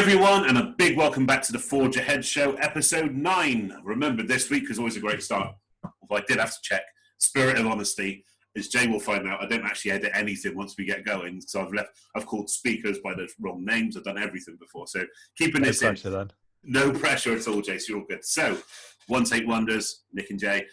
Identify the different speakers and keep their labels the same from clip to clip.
Speaker 1: everyone, and a big welcome back to the Forge Ahead Show, episode 9. Remember, this week is always a great start. Although I did have to check. Spirit of honesty, as Jay will find out, I don't actually edit anything once we get going. So I've called speakers by the wrong names. I've done everything before. So keeping this in.
Speaker 2: Then.
Speaker 1: No pressure at all, Jay. So you're all good. So, One Take Wonders, Nick and Jay.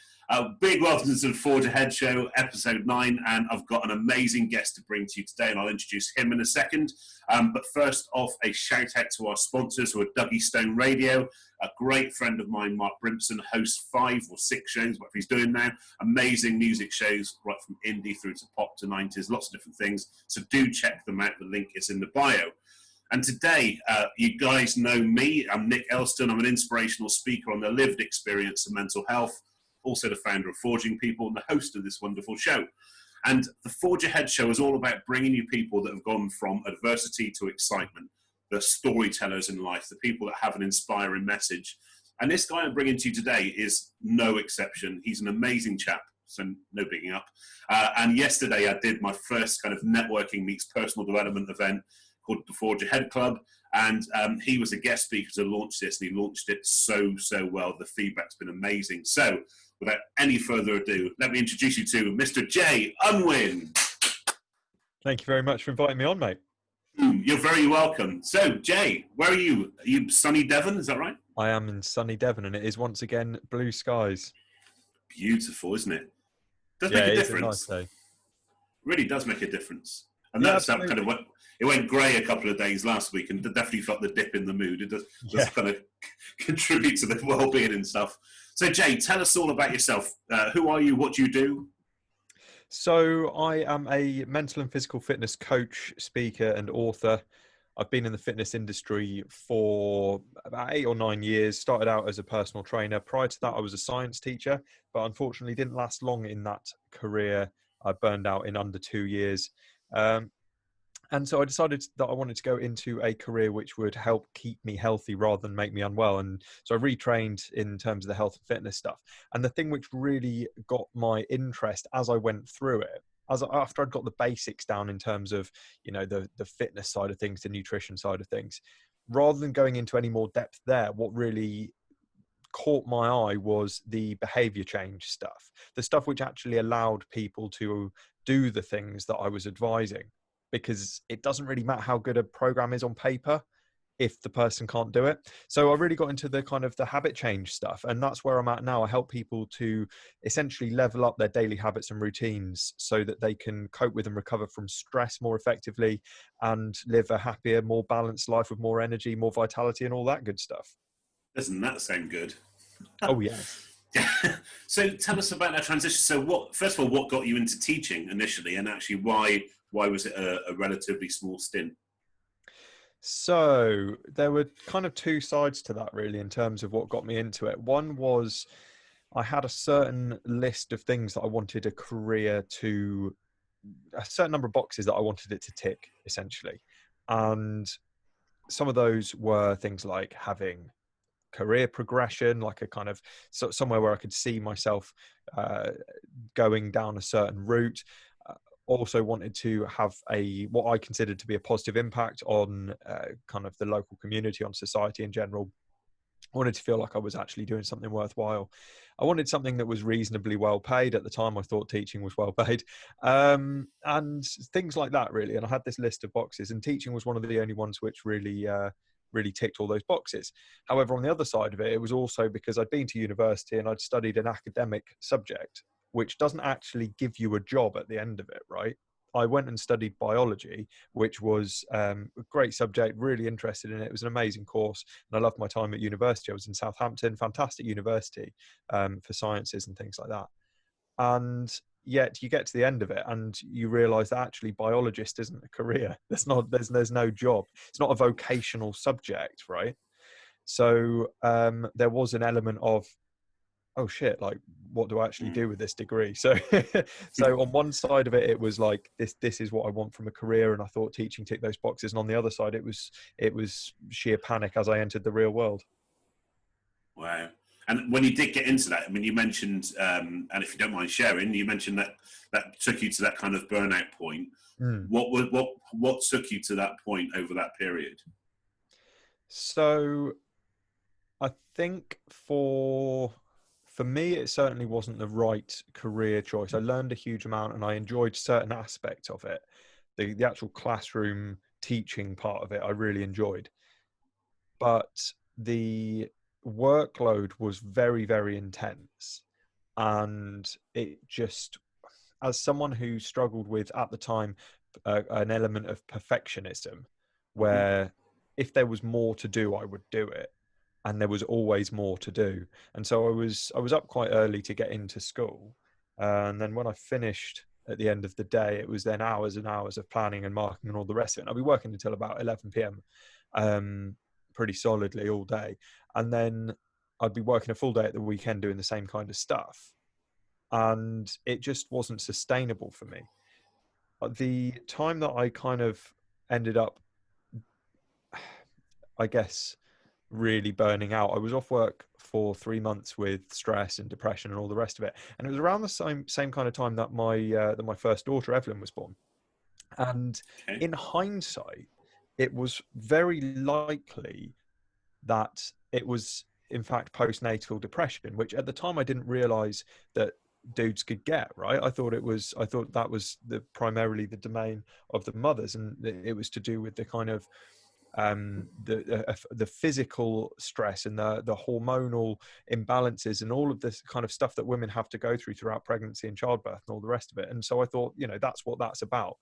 Speaker 1: Big welcome to the Forge Ahead Show, episode 9, and I've got an amazing guest to bring to you today, and I'll introduce him in a second. But first off, a shout out to our sponsors who are Dougie Stone Radio. A great friend of mine, Mark Brimson, hosts 5 or 6 shows, whatever he's doing now. Amazing music shows, right from indie through to pop to 90s, lots of different things. So do check them out. The link is in the bio. And today, you guys know me. I'm Nick Elston. I'm an inspirational speaker on the lived experience of mental health. Also the founder of Forging People and the host of this wonderful show. And the Forge Ahead Show is all about bringing you people that have gone from adversity to excitement, the storytellers in life, the people that have an inspiring message. And this guy I'm bringing to you today is no exception. He's an amazing chap, so no bigging up. And yesterday I did my first kind of networking meets personal development event called the Forge Ahead Club. And he was a guest speaker to launch this, and he launched it so well. The feedback's been amazing. So, without any further ado, let me introduce you to Mr. Jay Unwin.
Speaker 2: Thank you very much for inviting me on, mate.
Speaker 1: You're very welcome. So, Jay, where are you? Are you sunny Devon? Is that right?
Speaker 2: I am in sunny Devon, and it is once again blue skies.
Speaker 1: Beautiful, isn't it? Does make a difference.
Speaker 2: It's a nice day.
Speaker 1: Really does make a difference. And that's that kind of what. It went grey a couple of days last week, and definitely felt the dip in the mood. It does kind of contribute to the well-being and stuff. So, Jay, tell us all about yourself. Who are you? What do you do?
Speaker 2: So, I am a mental and physical fitness coach, speaker, and author. I've been in the fitness industry for about 8 or 9 years. Started out as a personal trainer. Prior to that, I was a science teacher, but unfortunately didn't last long in that career. I burned out in under 2 years. And so I decided that I wanted to go into a career which would help keep me healthy rather than make me unwell. And so I retrained in terms of the health and fitness stuff. And the thing which really got my interest as I went through it, after I'd got the basics down in terms of, the fitness side of things, the nutrition side of things, rather than going into any more depth there, what really caught my eye was the behavior change stuff, the stuff which actually allowed people to do the things that I was advising. Because it doesn't really matter how good a program is on paper if the person can't do it. So I really got into the kind of the habit change stuff. And that's where I'm at now. I help people to essentially level up their daily habits and routines so that they can cope with and recover from stress more effectively and live a happier, more balanced life with more energy, more vitality and all that good stuff.
Speaker 1: Doesn't that sound good?
Speaker 2: Oh, yeah.
Speaker 1: So tell us about that transition. So first of all, what got you into teaching initially, and actually why was it a relatively small stint?
Speaker 2: So there were kind of 2 sides to that really in terms of what got me into it. One was I had a certain list of things that I wanted a certain number of boxes that I wanted it to tick essentially. And some of those were things like having career progression, like a kind of somewhere where I could see myself going down a certain route. Also wanted to have what I considered to be a positive impact on kind of the local community, on society in general. I wanted to feel like I was actually doing something worthwhile. I wanted something that was reasonably well paid. At the time, I thought teaching was well paid, and things like that, really. And I had this list of boxes, and teaching was one of the only ones which really ticked all those boxes. However, on the other side of it, it was also because I'd been to university and I'd studied an academic subject, which doesn't actually give you a job at the end of it, right? I went and studied biology, which was a great subject, really interested in it. It was an amazing course, and I loved my time at university. I was in Southampton, fantastic university for sciences and things like that. And yet you get to the end of it and you realize that actually biologist isn't a career. There's no job. It's not a vocational subject, right? So there was an element of, oh shit, like what do I actually do with this degree? So on one side of it, it was like this is what I want from a career, and I thought teaching ticked those boxes. And on the other side, it was sheer panic as I entered the real world.
Speaker 1: Wow. And when you did get into that, I mean, you mentioned, and if you don't mind sharing, you mentioned that took you to that kind of burnout point. What took you to that point over that period?
Speaker 2: So I think for me, it certainly wasn't the right career choice. I learned a huge amount and I enjoyed certain aspects of it. The actual classroom teaching part of it, I really enjoyed. But the workload was very, very intense. And it just, as someone who struggled with at the time an element of perfectionism,
Speaker 1: Hmm.
Speaker 2: where if there was more to do, I would do it, and there was always more to do. And so I was up quite early to get into school, and then when I finished at the end of the day, it was then hours and hours of planning and marking and all the rest of it. And I'll be working until about 11 p.m. Pretty solidly all day, and then I'd be working a full day at the weekend doing the same kind of stuff, and it just wasn't sustainable for me. The time that I kind of ended up, I guess, really burning out, I was off work for 3 months with stress and depression and all the rest of it, and it was around the same kind of time that my first daughter Evelyn was born. And
Speaker 1: Okay.
Speaker 2: in hindsight, it was very likely that it was in fact postnatal depression, which at the time I didn't realize that dudes could get. Right, I thought that was the primarily the domain of the mothers, and it was to do with the kind of the physical stress and the hormonal imbalances and all of this kind of stuff that women have to go throughout pregnancy and childbirth and all the rest of it. And so I thought, that's what that's about.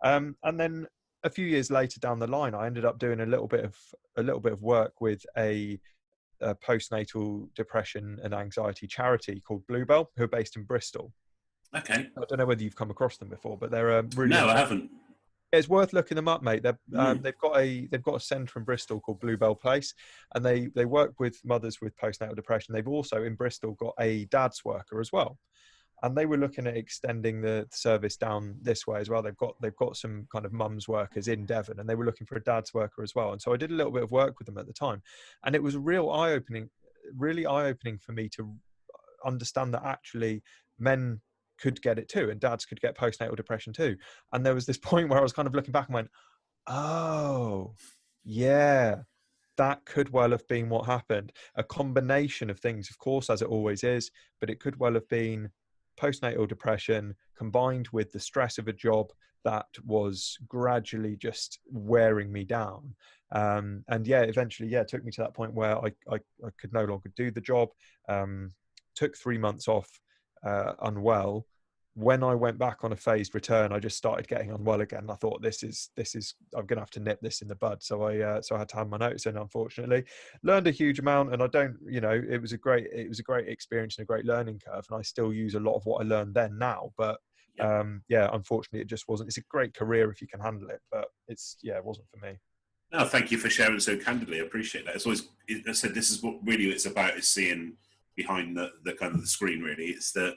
Speaker 2: And then a few years later down the line, I ended up doing a little bit of work with a postnatal depression and anxiety charity called Bluebell, who are based in Bristol.
Speaker 1: Okay.
Speaker 2: I don't know whether you've come across them before, but they're really
Speaker 1: No, I
Speaker 2: interesting.
Speaker 1: haven't.
Speaker 2: It's worth looking them up, mate.
Speaker 1: Mm.
Speaker 2: They've got a centre in Bristol called Bluebell Place, and they work with mothers with postnatal depression. They've also in Bristol got a dad's worker as well, and they were looking at extending the service down this way as well. They've got some kind of mums workers in Devon, and they were looking for a dad's worker as well. And so I did a little bit of work with them at the time, and it was really eye opening for me to understand that actually men could get it too, and dads could get postnatal depression too. And there was this point where I was kind of looking back and went, oh, yeah, that could well have been what happened. A combination of things, of course, as it always is, but it could well have been postnatal depression combined with the stress of a job that was gradually just wearing me down. And yeah, eventually, yeah, it took me to that point where I could no longer do the job. Took 3 months off, unwell. When I went back on a phased return, I just started getting unwell again. I thought this is I'm going to have to nip this in the bud. So I had to hand my notice in. Unfortunately, learned a huge amount, and I don't, it was a great experience and a great learning curve, and I still use a lot of what I learned then now. But
Speaker 1: Yep.
Speaker 2: yeah, unfortunately, it just wasn't. It's a great career if you can handle it, but it wasn't for me.
Speaker 1: No, thank you for sharing so candidly. I appreciate that. It's always, I said, this is what really it's about, is seeing behind the kind of the screen. Really, it's the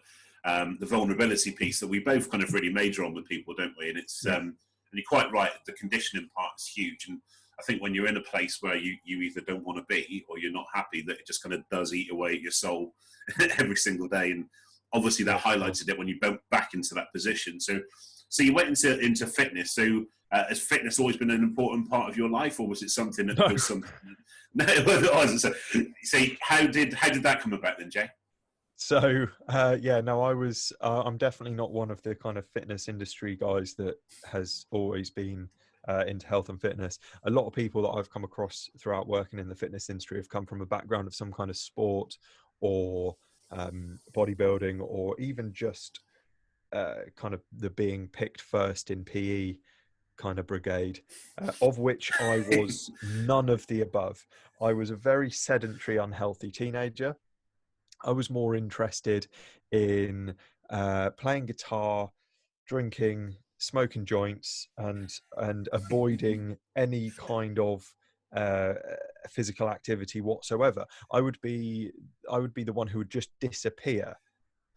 Speaker 1: vulnerability piece that we both kind of really major on with people, don't we? And it's
Speaker 2: Yeah.
Speaker 1: and you're quite right. The conditioning part is huge, and I think when you're in a place where you either don't want to be or you're not happy, that it just kind of does eat away at your soul every single day. And obviously that
Speaker 2: Yeah, sure.
Speaker 1: highlighted it when you went back into that position. So you went into fitness. So has fitness always been an important part of your life, or was it something that
Speaker 2: No.
Speaker 1: was something? No, it wasn't. So how did that come about then, Jay?
Speaker 2: So yeah, no, I'm definitely not one of the kind of fitness industry guys that has always been into health and fitness. A lot of people that I've come across throughout working in the fitness industry have come from a background of some kind of sport or bodybuilding, or even just kind of the being picked first in PE kind of brigade, of which I was none of the above. I was a very sedentary, unhealthy teenager. I was more interested in playing guitar, drinking, smoking joints, and avoiding any kind of uh, physical activity whatsoever. I would be the one who would just disappear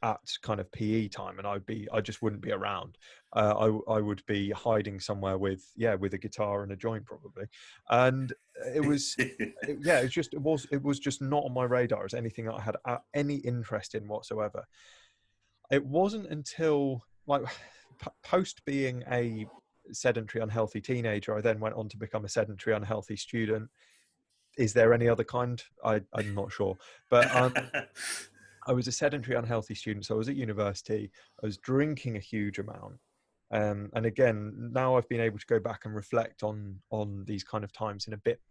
Speaker 2: at kind of PE time, and I just wouldn't be around. I would be hiding somewhere with a guitar and a joint probably, and it was yeah, it was just not on my radar as anything that I had any interest in whatsoever. It wasn't until like post being a sedentary unhealthy teenager, I then went on to become a sedentary unhealthy student, Is there any other kind? I'm not sure. But I was a sedentary, unhealthy student. So I was at university. I was drinking a huge amount. And again, now I've been able to go back and reflect on these kind of times in a bit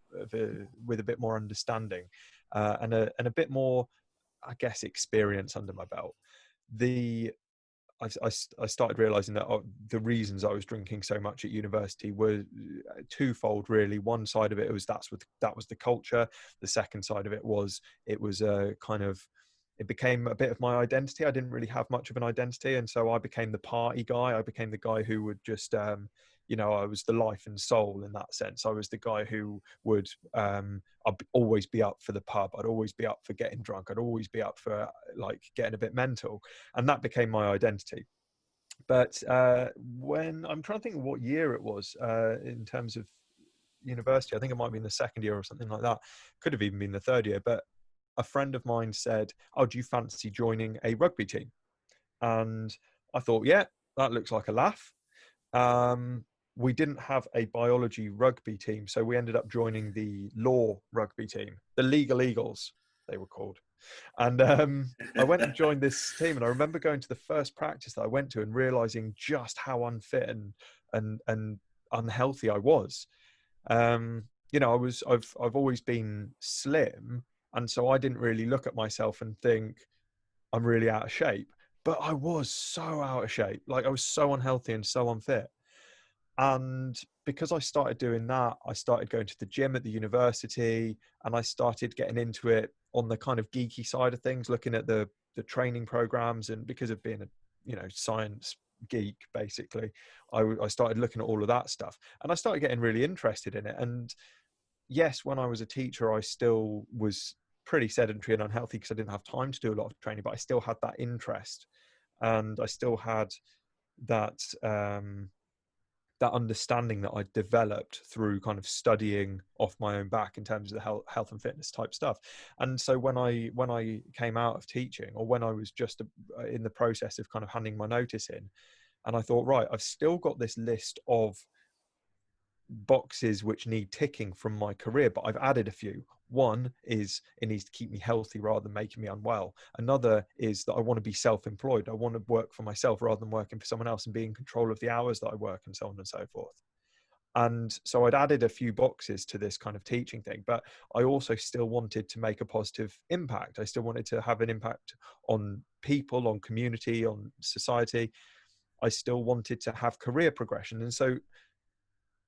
Speaker 2: with a bit more understanding, and a bit more, I guess, experience under my belt. I started realizing that the reasons I was drinking so much at university were twofold, really. One side of it was that was the culture. The second side of it was a kind of, it became a bit of my identity. I didn't really have much of an identity, and so I became the party guy. I became the guy who would just, I was the life and soul in that sense. I was the guy who would, I'd always be up for the pub. I'd always be up for getting drunk. I'd always be up for like getting a bit mental, and that became my identity. But when I'm trying to think of what year it was in terms of university, I think it might have been the second year or something like that. Could have even been the third year, but a friend of mine said, "Oh, do you fancy joining a rugby team?" And I thought, yeah, that looks like a laugh. We didn't have a biology rugby team, so we ended up joining the law rugby team, the Legal Eagles, they were called. And I went and joined this team, and I remember going to the first practice that I went to and realizing just how unfit and unhealthy I was. I've always been slim, and so I didn't really look at myself and think I'm really out of shape. But I was so out of shape, like I was so unhealthy and so unfit. And because I started doing that, I started going to the gym at the university, and I started getting into it on the kind of geeky side of things, looking at the training programs. And because of being a science geek, basically, I started looking at all of that stuff, and I started getting really interested in it. And yes, when I was a teacher, I still was pretty sedentary and unhealthy because I didn't have time to do a lot of training, but I still had that interest, and I still had that that understanding that I developed through kind of studying off my own back in terms of the health and fitness type stuff. And so when I came out of teaching, or when I was just in the process of kind of handing my notice in, and I thought, right, I've still got this list of boxes which need ticking from my career, but I've added a few. One is it needs to keep me healthy rather than making me unwell. Another is that I want to be self-employed. I want to work for myself rather than working for someone else, and be in control of the hours that I work, and so on and so forth. And so I'd added a few boxes to this kind of teaching thing, but I also still wanted to make a positive impact. I still wanted to have an impact on people, on community, on society. I still wanted to have career progression. And so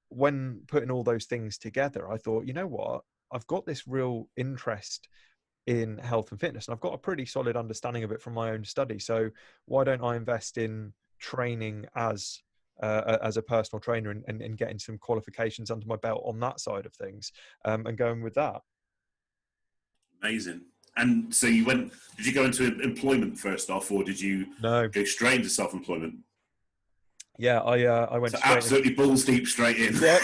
Speaker 2: when putting all those things together, I thought, you know what? I've got this real interest in health and fitness, and I've got a pretty solid understanding of it from my own study. So why don't I invest in training as a personal trainer, and getting some qualifications under my belt on that side of things, and going with that.
Speaker 1: Amazing. And so did you go into employment first off, or did you
Speaker 2: No.
Speaker 1: go straight into self-employment?
Speaker 2: Yeah, I went straight
Speaker 1: absolutely balls deep straight in.
Speaker 2: Yep.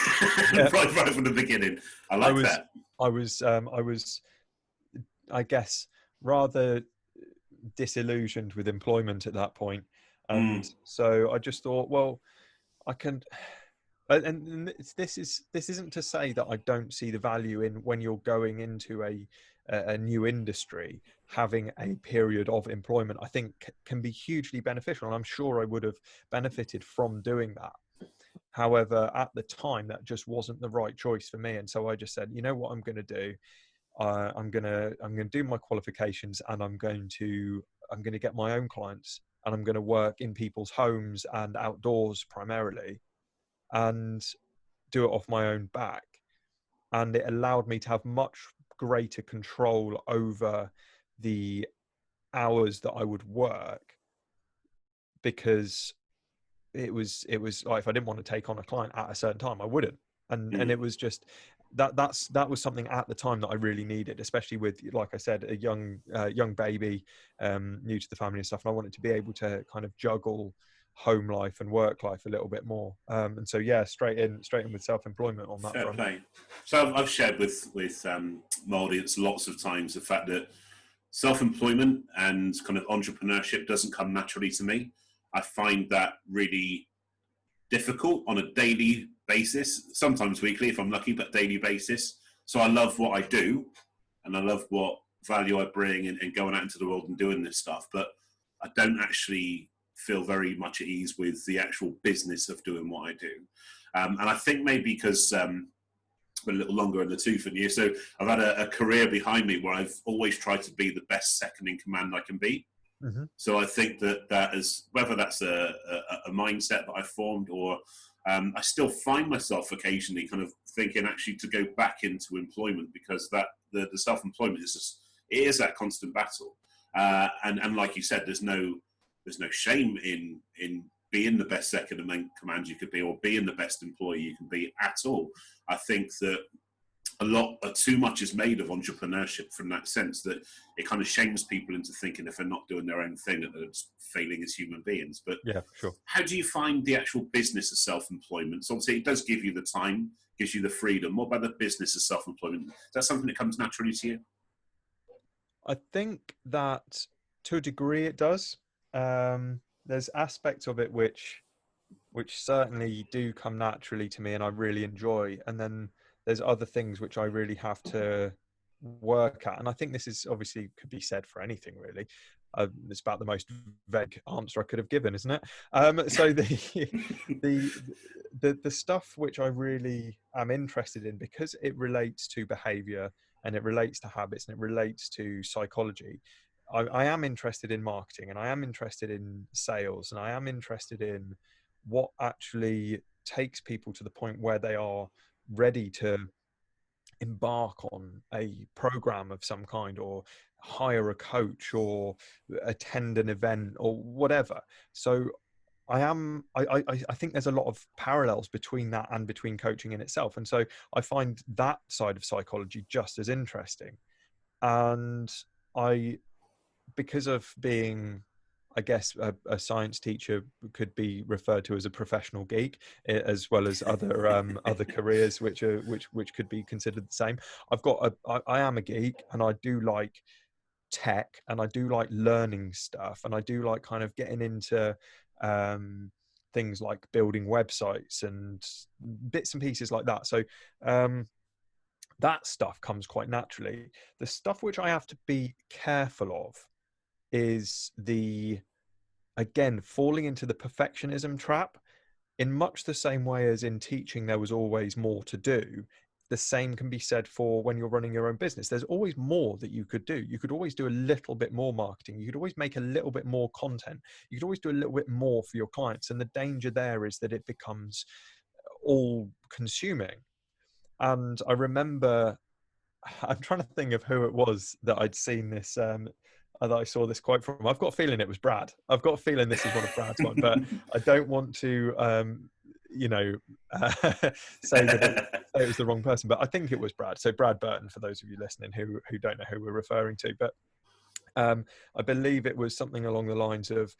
Speaker 1: right from the beginning. I like that.
Speaker 2: I was, I guess, rather disillusioned with employment at that point. And so I just thought, well, I can, and this isn't to say that I don't see the value in, when you're going into a new industry, having a period of employment. I think can be hugely beneficial, and I'm sure I would have benefited from doing that. However, at the time, that just wasn't the right choice for me, and so I just said, you know what, I'm going to do. I'm going to do my qualifications, and I'm going to get my own clients, and I'm going to work in people's homes and outdoors primarily, and do it off my own back. And it allowed me to have much greater control over the hours that I would work, because it was like, if I didn't want to take on a client at a certain time, I wouldn't. And it was just that was something at the time that I really needed, especially with, like I said, a young baby, new to the family and stuff. And I wanted to be able to kind of juggle home life and work life a little bit more. And so, yeah, straight in with self-employment on that
Speaker 1: Fair
Speaker 2: front.
Speaker 1: play. So I've shared with my audience lots of times the fact that self-employment and kind of entrepreneurship doesn't come naturally to me. I find that really difficult on a daily basis, sometimes weekly if I'm lucky, but daily basis. So I love what I do, and I love what value I bring and going out into the world and doing this stuff. But I don't actually feel very much at ease with the actual business of doing what I do. And I think maybe because a little longer in the tooth than you, so I've had a career behind me where I've always tried to be the best second in command I can be.
Speaker 2: Mm-hmm.
Speaker 1: So I think that is, whether that's a mindset that I formed, or I still find myself occasionally kind of thinking actually to go back into employment, because that the self-employment is just, it is that constant battle. And like you said, there's no shame in being the best second in command you could be, or being the best employee you can be at all. I think that too much is made of entrepreneurship from that sense, that it kind of shames people into thinking if they're not doing their own thing that they're just failing as human beings. But
Speaker 2: Yeah, sure.
Speaker 1: how do you find the actual business of self-employment? So obviously it does give you the time, gives you the freedom. What about the business of self-employment? Is that something that comes naturally to you?
Speaker 2: I think that to a degree it does. There's aspects of it which certainly do come naturally to me and I really enjoy, and then there's other things which I really have to work at. And I think this is obviously could be said for anything really. It's about the most vague answer I could have given, isn't it? So the stuff which I really am interested in, because it relates to behavior and it relates to habits and it relates to psychology. I am interested in marketing, and I am interested in sales, and I am interested in what actually takes people to the point where they are ready to embark on a program of some kind, or hire a coach, or attend an event, or whatever. So I think there's a lot of parallels between that and between coaching in itself. And so I find that side of psychology just as interesting. And because of being, I guess, a science teacher could be referred to as a professional geek, as well as other other careers which could be considered the same. I am a geek, and I do like tech, and I do like learning stuff, and I do like kind of getting into things like building websites and bits and pieces like that. So that stuff comes quite naturally. The stuff which I have to be careful of is again, falling into the perfectionism trap. In much the same way as in teaching there was always more to do, the same can be said for when you're running your own business. There's always more that you could do. You could always do a little bit more marketing. You could always make a little bit more content. You could always do a little bit more for your clients. And the danger there is that it becomes all consuming. And I remember, I'm trying to think of who it was that I'd seen this, that I saw this quote from. I've got a feeling it was Brad. I've got a feeling this is one of Brad's one, but I don't want to, say that it was the wrong person. But I think it was Brad. So Brad Burton, for those of you listening who don't know who we're referring to, but I believe it was something along the lines of,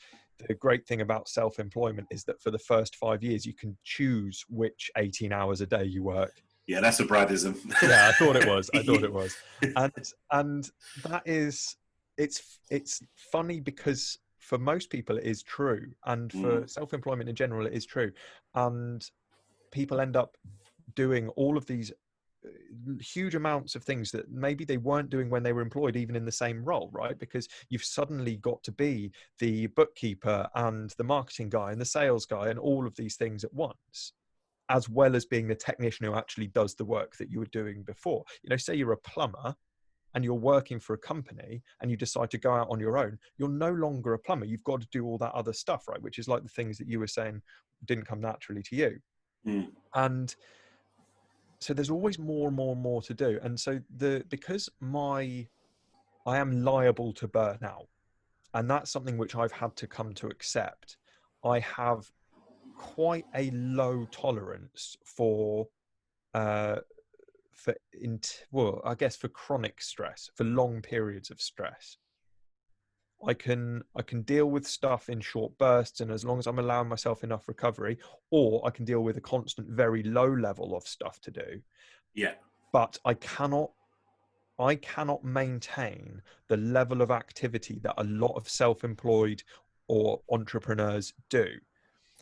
Speaker 2: the great thing about self-employment is that for the first 5 years, you can choose which 18 hours a day you work.
Speaker 1: Yeah, that's a Bradism.
Speaker 2: Yeah, I thought it was. And that is, it's funny because for most people it is true, and for self-employment in general it is true, and people end up doing all of these huge amounts of things that maybe they weren't doing when they were employed, even in the same role, right? Because you've suddenly got to be the bookkeeper and the marketing guy and the sales guy and all of these things at once, as well as being the technician who actually does the work that you were doing before. You know, say you're a plumber and you're working for a company and you decide to go out on your own, you're no longer a plumber. You've got to do all that other stuff, right? Which is like the things that you were saying didn't come naturally to you. And so there's always more and more and more to do. And so because I am liable to burnout, and that's something which I've had to come to accept, I have quite a low tolerance for I guess for chronic stress, for long periods of stress. I can deal with stuff in short bursts, and as long as I'm allowing myself enough recovery, or I can deal with a constant, very low level of stuff to do.
Speaker 1: Yeah.
Speaker 2: But I cannot maintain the level of activity that a lot of self-employed or entrepreneurs do.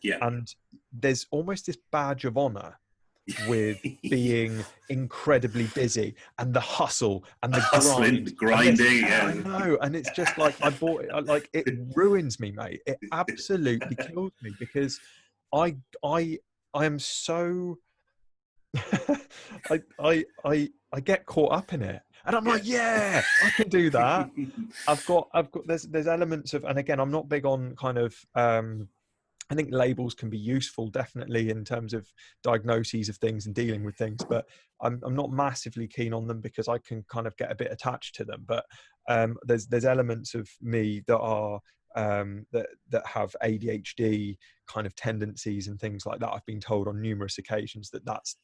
Speaker 1: Yeah.
Speaker 2: And there's almost this badge of honor with being incredibly busy and the hustle and the
Speaker 1: Hustling,
Speaker 2: grind and this.
Speaker 1: grinding,
Speaker 2: Yeah, I
Speaker 1: yeah.
Speaker 2: know. And it's just like, I bought it, like, it ruins me, mate. It absolutely kills me, because I I I am so I get caught up in it, and I'm
Speaker 1: Yeah.
Speaker 2: like, yeah, I can do that. I've got there's elements of, and again, I'm not big on kind of I think labels can be useful, definitely, in terms of diagnoses of things and dealing with things, but I'm not massively keen on them, because I can kind of get a bit attached to them. But there's elements of me that are that have ADHD kind of tendencies and things like that. I've been told on numerous occasions that that's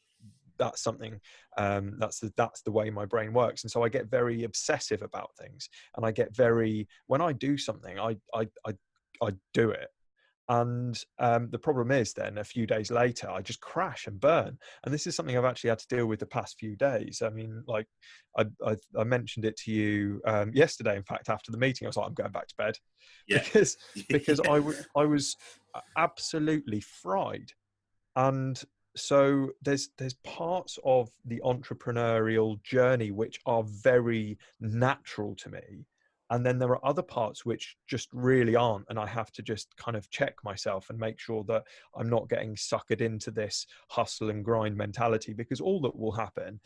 Speaker 2: something, that's the way my brain works, and so I get very obsessive about things, and I get very, when I do something, I do it. And the problem is, then a few days later, I just crash and burn. And this is something I've actually had to deal with the past few days. I mean, like, I mentioned it to you yesterday. In fact, after the meeting, I was like, I'm going back to bed,
Speaker 1: Yeah.
Speaker 2: because
Speaker 1: Yeah.
Speaker 2: I was absolutely fried. And so there's parts of the entrepreneurial journey which are very natural to me, and then there are other parts which just really aren't, and I have to just kind of check myself and make sure that I'm not getting suckered into this hustle and grind mentality, because all that will happen,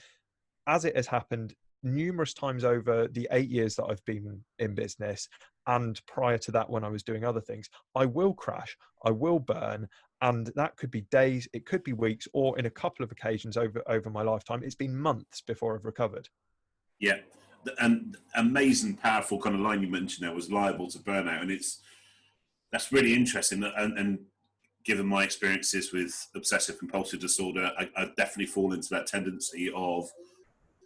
Speaker 2: as it has happened numerous times over the 8 years that I've been in business, and prior to that when I was doing other things, I will crash, I will burn, and that could be days, it could be weeks, or in a couple of occasions over my lifetime, it's been months before I've recovered.
Speaker 1: Yeah. And amazing, powerful kind of line you mentioned there was liable to burnout, and that's really interesting. And given my experiences with obsessive compulsive disorder, I definitely fall into that tendency of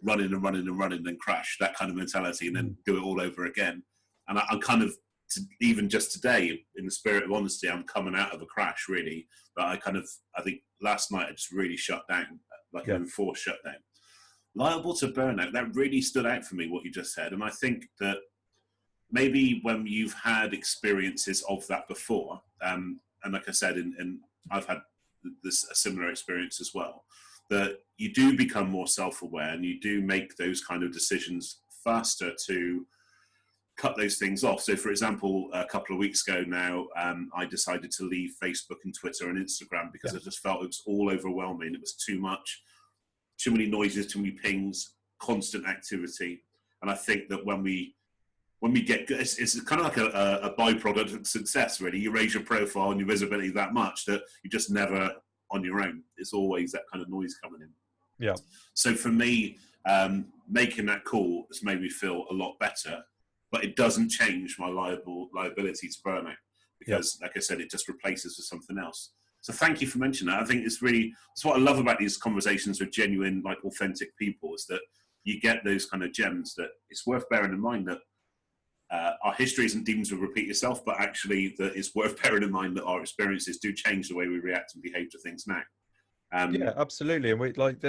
Speaker 1: running and running and running, then crash, that kind of mentality, and then do it all over again. And I'm kind of, even just today, in the spirit of honesty, I'm coming out of a crash, really. But I think last night I just really shut down, like an
Speaker 2: Yeah.
Speaker 1: enforced shutdown. Liable to burnout, that really stood out for me, what you just said. And I think that maybe when you've had experiences of that before, and like I said, I've had a similar experience as well, that you do become more self-aware and you do make those kind of decisions faster to cut those things off. So, for example, a couple of weeks ago now, I decided to leave Facebook and Twitter and Instagram, because
Speaker 2: Yeah.
Speaker 1: I just felt it was all overwhelming. It was too much, too many noises, too many pings, constant activity. And I think that when we get good, it's kind of like a byproduct of success, really. You raise your profile and your visibility that much that you're just never on your own. It's always that kind of noise coming in.
Speaker 2: Yeah.
Speaker 1: So for me, making that call has made me feel a lot better, but it doesn't change my liability to burnout, because, like I said, it just replaces with something else. So thank you for mentioning that. I think it's what I love about these conversations with genuine, like, authentic people, is that you get those kind of gems that it's worth bearing in mind that our history isn't deemed to repeat itself, but actually that it's worth bearing in mind that our experiences do change the way we react and behave to things now.
Speaker 2: Yeah, absolutely. And we, like,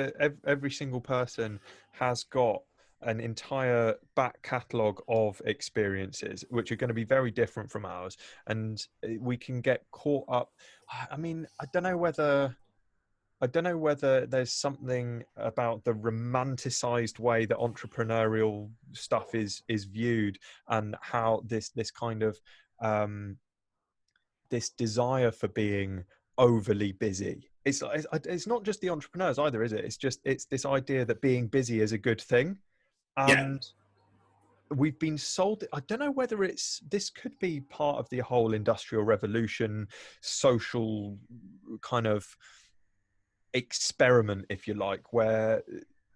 Speaker 2: every single person has got an entire back catalogue of experiences which are going to be very different from ours, and we can get caught up. I mean, I don't know whether there's something about the romanticized way that entrepreneurial stuff is viewed, and how this kind of this desire for being overly busy. It's not just the entrepreneurs either, is it? It's this idea that being busy is a good thing,
Speaker 1: Yeah,
Speaker 2: and we've been sold. I don't know whether this could be part of the whole industrial revolution, social kind of experiment, if you like, where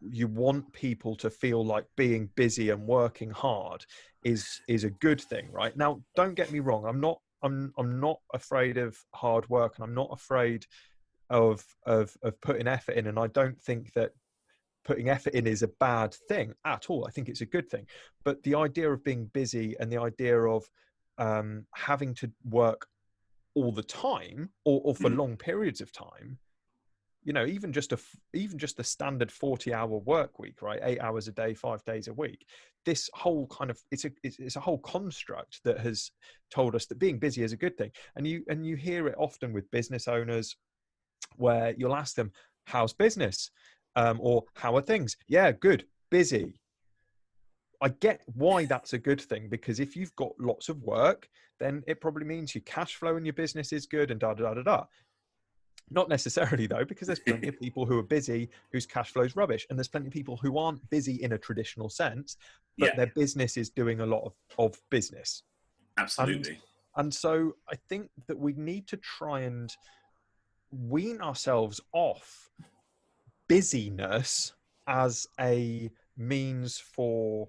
Speaker 2: you want people to feel like being busy and working hard is a good thing, right? Now, don't get me wrong. I'm not afraid of hard work, and I'm not afraid of putting effort in. And I don't think that putting effort in is a bad thing at all. I think it's a good thing. But the idea of being busy, and the idea of having to work all the time, or for long periods of time, you know, even just a standard 40-hour work week, right? 8 hours a day, 5 days a week. This whole kind of, it's a whole construct that has told us that being busy is a good thing. And you hear it often with business owners, where you'll ask them, how's business? Or how are things? Yeah, good, busy. I get why that's a good thing, because if you've got lots of work, then it probably means your cash flow in your business is good and da da da da da. Not necessarily though, because there's plenty of people who are busy whose cash flow is rubbish, and there's plenty of people who aren't busy in a traditional sense, but
Speaker 1: Yeah,
Speaker 2: their business is doing a lot of business. And
Speaker 1: absolutely.
Speaker 2: and so I think that we need to try and wean ourselves off busyness as a means for,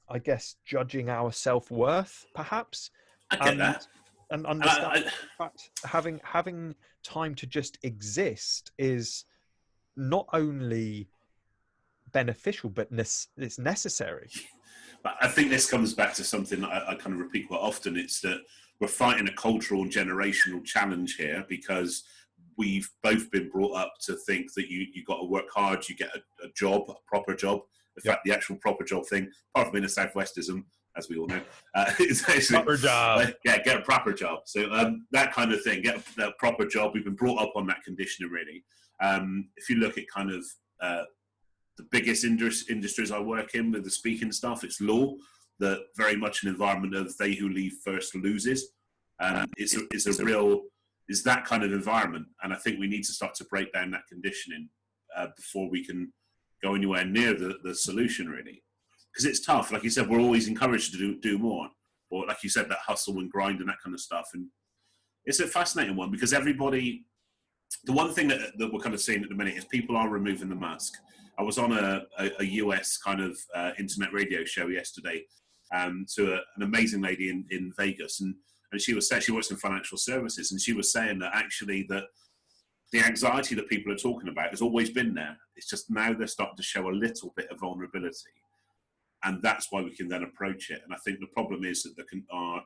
Speaker 2: I guess, judging our self-worth, perhaps,
Speaker 1: I get
Speaker 2: and
Speaker 1: that. And
Speaker 2: understand, in fact, having time to just exist is not only beneficial, but it's necessary.
Speaker 1: but I think this comes back to something that I kind of repeat quite often. It's that we're fighting a cultural and generational challenge here, because we've both been brought up to think that you got to work hard, you get a job, a proper job. In
Speaker 2: Yep.
Speaker 1: fact, the actual proper job thing, apart from being a Southwestism, as we all know, it's actually
Speaker 2: Proper job.
Speaker 1: get a proper job. So that kind of thing, get a proper job. We've been brought up on that conditioning, really. If you look at kind of the biggest industries I work in with the speaking stuff, it's law, that very much an environment of they who leave first loses. It's that kind of environment, and I think we need to start to break down that conditioning before we can go anywhere near the solution, really. Because it's tough. Like you said, we're always encouraged to do more, or like you said, that hustle and grind and that kind of stuff. And it's a fascinating one, because everybody, the one thing that we're kind of seeing at the minute is people are removing the mask. I was on a US kind of internet radio show yesterday to an amazing lady in Vegas, and she was saying, she works in financial services, and she was saying that actually that the anxiety that people are talking about has always been there. It's just now they're starting to show a little bit of vulnerability, and that's why we can then approach it. And I think the problem is that our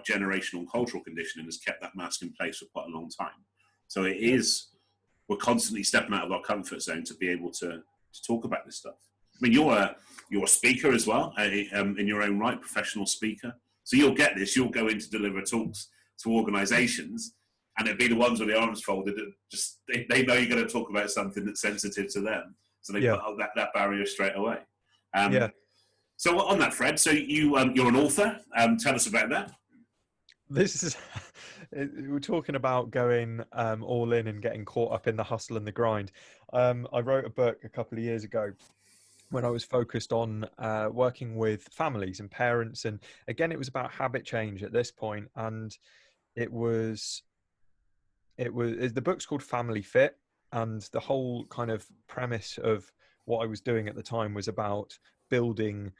Speaker 1: generational and cultural conditioning has kept that mask in place for quite a long time. So we're constantly stepping out of our comfort zone to be able to talk about this stuff. I mean, you're a speaker as well, in your own right, professional speaker. So you'll get this. You'll go in to deliver talks to organisations, and it'll be the ones with the arms folded that just they know you're going to talk about something that's sensitive to them, so they put up that barrier straight away. So on that, Fred, so you're an author. Tell us about that.
Speaker 2: This is we're talking about going all in and getting caught up in the hustle and the grind. I wrote a book a couple of years ago when I was focused on working with families and parents, and again it was about habit change at this point, and it was the book's called Family Fit, and the whole kind of premise of what I was doing at the time was about building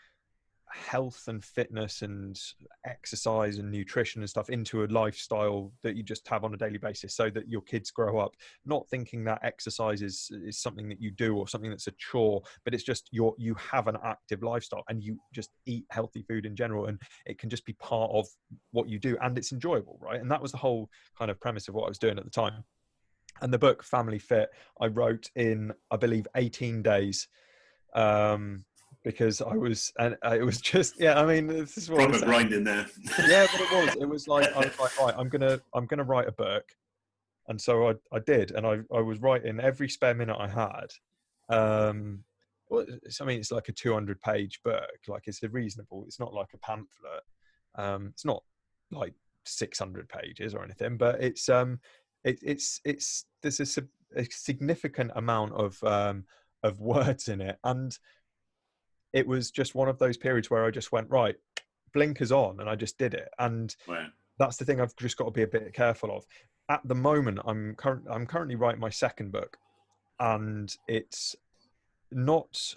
Speaker 2: health and fitness and exercise and nutrition and stuff into a lifestyle that you just have on a daily basis, so that your kids grow up not thinking that exercise is something that you do or something that's a chore, but it's just you have an active lifestyle and you just eat healthy food in general, and it can just be part of what you do and it's enjoyable, right? And that was the whole kind of premise of what I was doing at the time. And the book Family Fit I wrote in, I believe, 18 days. Because it was just, I mean, this is what
Speaker 1: proper grinding there.
Speaker 2: Yeah, but it was like, I was like, right, I'm gonna write a book. And so I did, and I was writing every spare minute I had. Well, I mean, it's like a 200-page book, like it's it's not like a pamphlet. It's not like 600 pages or anything, but it's there's a significant amount of words in it. And it was just one of those periods where I just went, right, blinkers on, and I just did it. And that's the thing I've just got to be a bit careful of. At the moment, I'm currently writing my second book, and it's not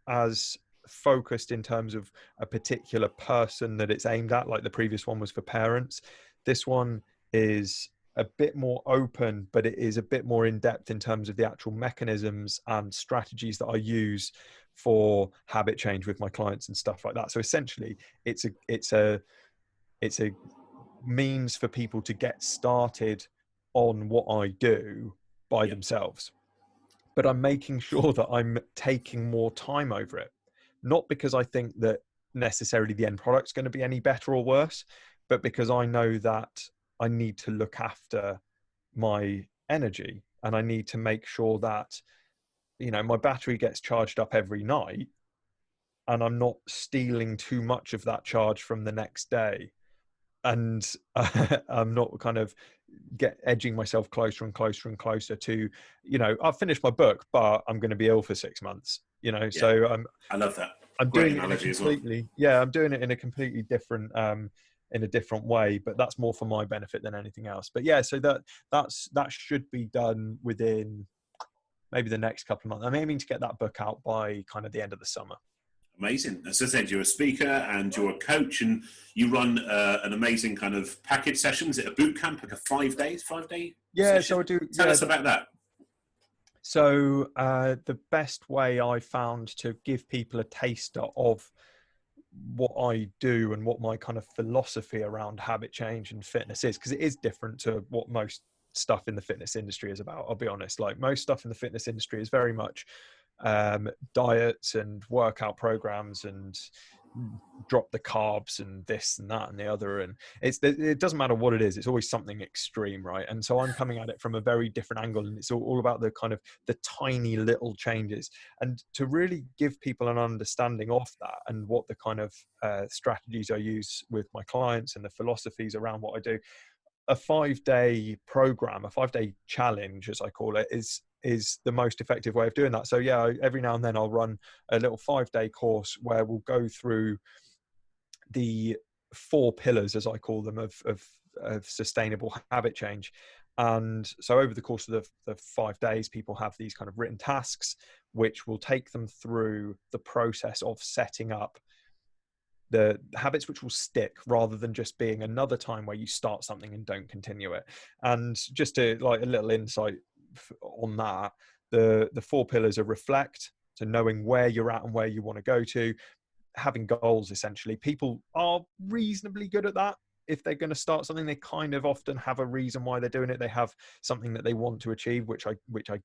Speaker 2: as focused in terms of a particular person that it's aimed at, like the previous one was for parents. This one is a bit more open, but it is a bit more in depth in terms of the actual mechanisms and strategies that I use for habit change with my clients and stuff like that. So essentially it's a means for people to get started on what I do by themselves, but I'm making sure that I'm taking more time over it, not because I think that necessarily the end product's going to be any better or worse, but because I know that I need to look after my energy, and I need to make sure that, you know, my battery gets charged up every night, and I'm not stealing too much of that charge from the next day, and I'm not kind of edging myself closer and closer and closer to, you know, I've finished my book, but I'm going to be ill for 6 months, you know.
Speaker 1: Yeah,
Speaker 2: So
Speaker 1: I love that.
Speaker 2: I'm
Speaker 1: Great
Speaker 2: doing it in a
Speaker 1: analogy as well.
Speaker 2: completely, yeah, I'm doing it in a completely different, in a different way, but that's more for my benefit than anything else. But yeah, so that should be done within maybe the next couple of months. I'm aiming to get that book out by kind of the end of the summer.
Speaker 1: Amazing. As I said, you're a speaker and you're a coach, and you run an amazing kind of package session. Is it a boot camp, like a 5 day
Speaker 2: Yeah, so
Speaker 1: session?
Speaker 2: I do.
Speaker 1: Tell
Speaker 2: Yeah,
Speaker 1: us about that.
Speaker 2: so the best way I found to give people a taster of what I do and what my kind of philosophy around habit change and fitness is, because it is different to what most stuff in the fitness industry is about. I'll be honest, like most stuff in the fitness industry is very much diets and workout programs and drop the carbs and this and that and the other, and it doesn't matter what it is, it's always something extreme, right? And so I'm coming at it from a very different angle, and it's all about the kind of the tiny little changes, and to really give people an understanding of that and what the kind of strategies I use with my clients and the philosophies around what I do. A 5 day program, a 5 day challenge, as I call it, is the most effective way of doing that. So yeah, every now and then I'll run a little 5 day course where we'll go through the 4 pillars, as I call them, of sustainable habit change. And so over the course of the 5 days, people have these kind of written tasks, which will take them through the process of setting up the habits which will stick, rather than just being another time where you start something and don't continue it. And just to like a little insight on that, the 4 pillars are reflect, so knowing where you're at and where you want to go to, having goals. Essentially, people are reasonably good at that. If they're going to start something, they kind of often have a reason why they're doing it. They have something that they want to achieve, which I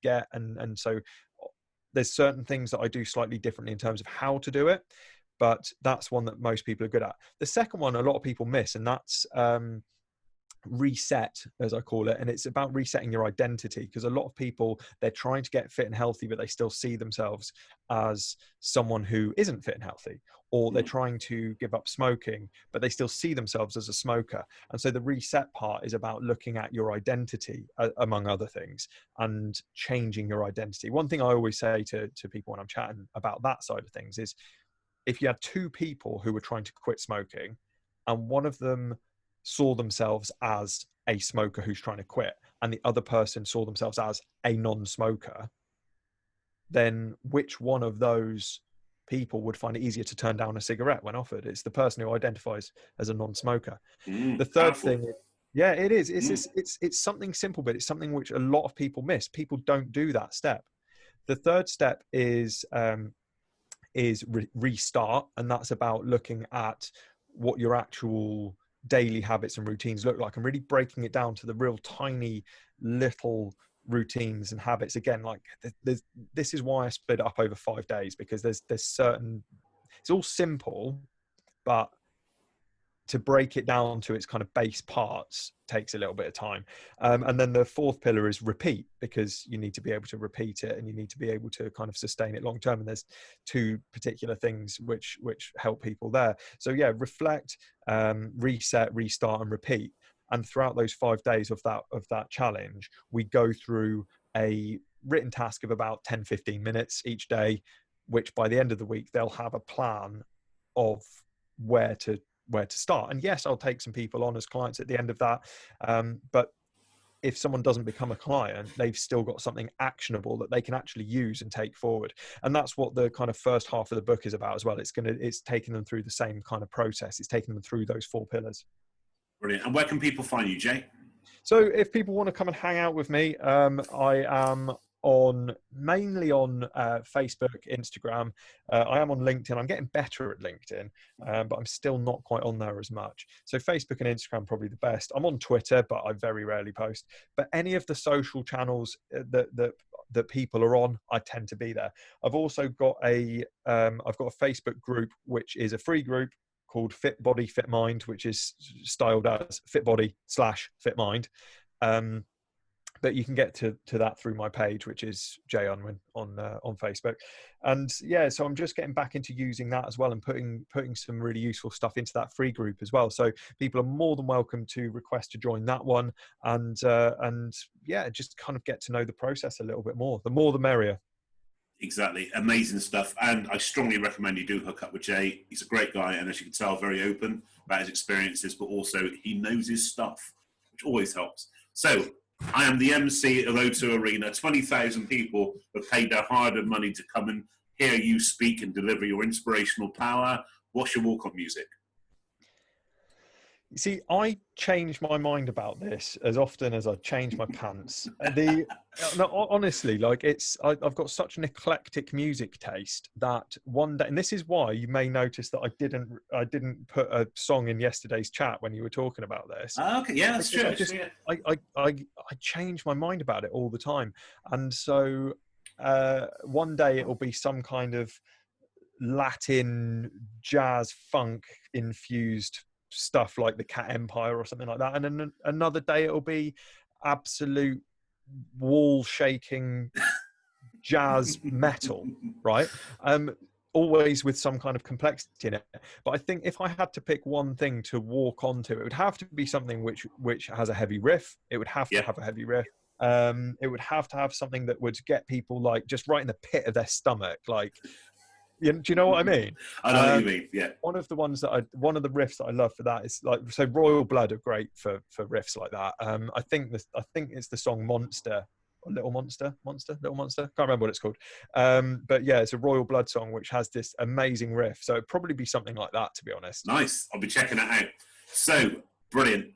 Speaker 2: get, and so there's certain things that I do slightly differently in terms of how to do it, but that's one that most people are good at. The second one a lot of people miss, and that's reset, as I call it, and it's about resetting your identity, because a lot of people, they're trying to get fit and healthy, but they still see themselves as someone who isn't fit and healthy, or they're trying to give up smoking, but they still see themselves as a smoker. And so the reset part is about looking at your identity, among other things, and changing your identity. One thing I always say to people when I'm chatting about that side of things is, if you had 2 people who were trying to quit smoking, and one of them saw themselves as a smoker who's trying to quit, and the other person saw themselves as a non-smoker, then which one of those people would find it easier to turn down a cigarette when offered? It's the person who identifies as a non-smoker. The third
Speaker 1: Powerful.
Speaker 2: thing, yeah, it is. It's something simple, but it's something which a lot of people miss. People don't do that step. The third step is restart, and that's about looking at what your actual daily habits and routines look like, and really breaking it down to the real tiny little routines and habits. Again, like this is why I split it up over 5 days, because there's certain, it's all simple, but to break it down to its kind of base parts takes a little bit of time. And then the 4th pillar is repeat, because you need to be able to repeat it, and you need to be able to kind of sustain it long term. And there's 2 particular things which help people there. So yeah, reflect, reset, restart, and repeat. And throughout those 5 days of that challenge, we go through a written task of about 10-15 minutes each day, which by the end of the week, they'll have a plan of where to start. And yes, I'll take some people on as clients at the end of that, but if someone doesn't become a client, they've still got something actionable that they can actually use and take forward. And that's what the kind of first half of the book is about as well. It's taking them through the same kind of process. It's taking them through those 4 pillars.
Speaker 1: Brilliant. And where can people find you, Jay?
Speaker 2: So if people want to come and hang out with me, I am mainly on Facebook, Instagram. I am on LinkedIn. I'm getting better at LinkedIn, but I'm still not quite on there as much. So Facebook and Instagram probably the best. I'm on Twitter, but I very rarely post. But any of the social channels that people are on, I tend to be there. I've also got a Facebook group, which is a free group called Fit Body Fit Mind, which is styled as Fit Body /Fit Mind. but you can get to that through my page, which is J Unwin on Facebook. And yeah, so I'm just getting back into using that as well, and putting some really useful stuff into that free group as well. So people are more than welcome to request to join that one, and yeah, just kind of get to know the process a little bit more. The more the merrier.
Speaker 1: Exactly. Amazing stuff. And I strongly recommend you do hook up with Jay. He's a great guy, and as you can tell, very open about his experiences, but also he knows his stuff, which always helps. So I am the MC of O2 Arena. 20,000 people have paid their hard-earned money to come and hear you speak and deliver your inspirational power. What's your walk-on music?
Speaker 2: See, I change my mind about this as often as I change my pants. No, honestly, like I've got such an eclectic music taste that one day, and this is why you may notice that I didn't put a song in yesterday's chat when you were talking about this.
Speaker 1: Okay, yeah, that's true.
Speaker 2: I change my mind about it all the time, and so one day it will be some kind of Latin jazz funk infused stuff like the Cat Empire or something like that, and then another day it'll be absolute wall shaking jazz metal, right? Always with some kind of complexity in it. But I think if I had to pick one thing to walk onto, it would have to be something which has a heavy riff. It would have to have a heavy riff. It would have to have something that would get people like just right in the pit of their stomach, like. Do you know what I mean?
Speaker 1: I know what you mean. Yeah.
Speaker 2: One of the riffs that I love for that is like, so Royal Blood are great for riffs like that. I think it's the song Monster, or Little Monster, can't remember what it's called. But yeah, it's a Royal Blood song which has this amazing riff. So it'd probably be something like that, to be honest.
Speaker 1: Nice. I'll be checking that out. So brilliant.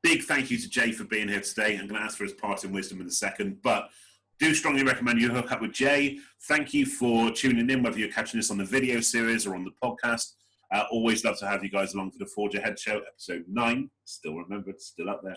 Speaker 1: Big thank you to Jay for being here today. I'm going to ask for his parting wisdom in a second, but do strongly recommend you hook up with Jay. Thank you for tuning in, whether you're catching this on the video series or on the podcast. Always love to have you guys along for the Forge Ahead Show, episode 9. Still remember, it's still up there.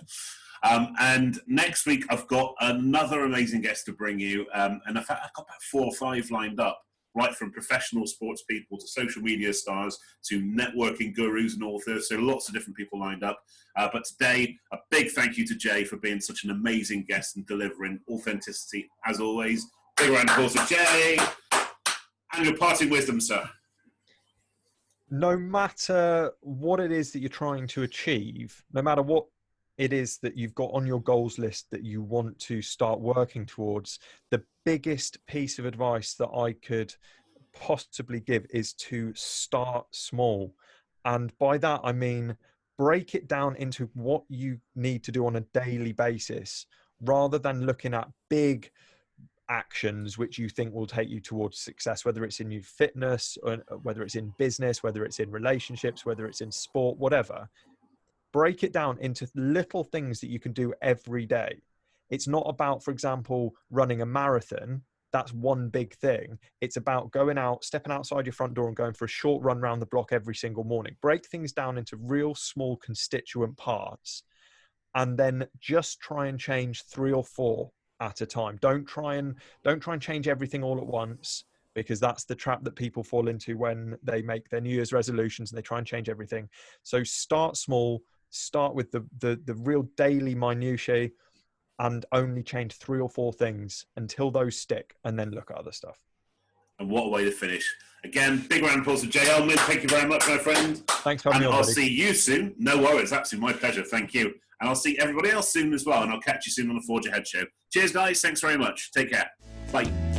Speaker 1: And next week, I've got another amazing guest to bring you. And in fact, I've got about 4 or 5 lined up, right from professional sports people to social media stars to networking gurus and authors. So lots of different people lined up. But today, a big thank you to Jay for being such an amazing guest and delivering authenticity as always. Big round of applause for Jay. And your parting wisdom, sir.
Speaker 2: No matter what it is that you're trying to achieve, no matter what it is that you've got on your goals list that you want to start working towards, the biggest piece of advice that I could possibly give is to start small. And by that, I mean, break it down into what you need to do on a daily basis, rather than looking at big actions which you think will take you towards success, whether it's in your fitness, or whether it's in business, whether it's in relationships, whether it's in sport, whatever. Break it down into little things that you can do every day. It's not about, for example, running a marathon. That's one big thing. It's about going out, stepping outside your front door and going for a short run around the block every single morning. Break things down into real small constituent parts, and then just try and change 3 or 4 at a time. Don't try and change everything all at once, because that's the trap that people fall into when they make their New Year's resolutions and they try and change everything. So start small, start with the real daily minutiae, and only change 3 or 4 things until those stick, and then look at other stuff.
Speaker 1: And what a way to finish. Again, big round of applause to Jay Unwin. Thank you very much, my friend.
Speaker 2: Thanks for having me on,
Speaker 1: I'll
Speaker 2: buddy.
Speaker 1: see you soon. No worries. Absolutely my pleasure. Thank you. And I'll see everybody else soon as well. And I'll catch you soon on the Forge Ahead Show. Cheers, guys. Thanks very much. Take care. Bye.